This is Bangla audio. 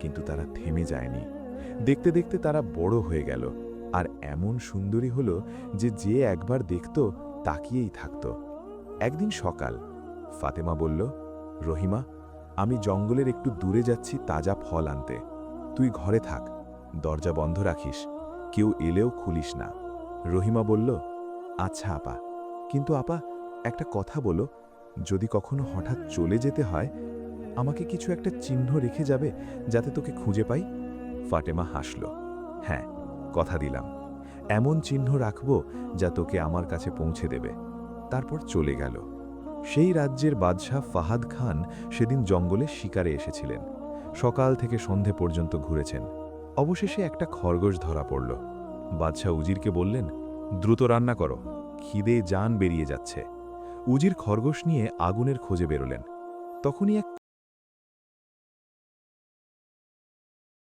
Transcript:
কিন্তু তারা থেমে যায়নি। দেখতে দেখতে তারা বড় হয়ে গেল, আর এমন সুন্দরী হলো যে যে একবার দেখত তাকিয়েই থাকত। একদিন সকাল, ফাতেমা বলল, রহিমা, আমি জঙ্গলের একটু দূরে যাচ্ছি তাজা ফল আনতে। তুই ঘরে থাক, দরজা বন্ধ রাখিস, কেউ এলেও খুলিস না। রহিমা বলল, আচ্ছা আপা, কিন্তু আপা একটা কথা বলো, যদি কখনো হঠাৎ চলে যেতে হয়, আমাকে কিছু একটা চিহ্ন রেখে যাবে যাতে তোকে খুঁজে পাই? ফাতেমা হাসল, হ্যাঁ, কথা দিলাম, এমন চিহ্ন রাখব যা তোকে আমার কাছে পৌঁছে দেবে। তারপর চলে গেল। সেই রাজ্যের বাদশাহ ফাহাদ খান সেদিন জঙ্গলে শিকারে এসেছিলেন। সকাল থেকে সন্ধে পর্যন্ত ঘুরেছেন। অবশেষে একটা খরগোশ ধরা পড়ল। বাদশাহ উজিরকে বললেন, দ্রুত রান্না করো, খিদে জান বেরিয়ে যাচ্ছে। উজির খরগোশ নিয়ে আগুনের খোঁজে বেরোলেন। তখনই এক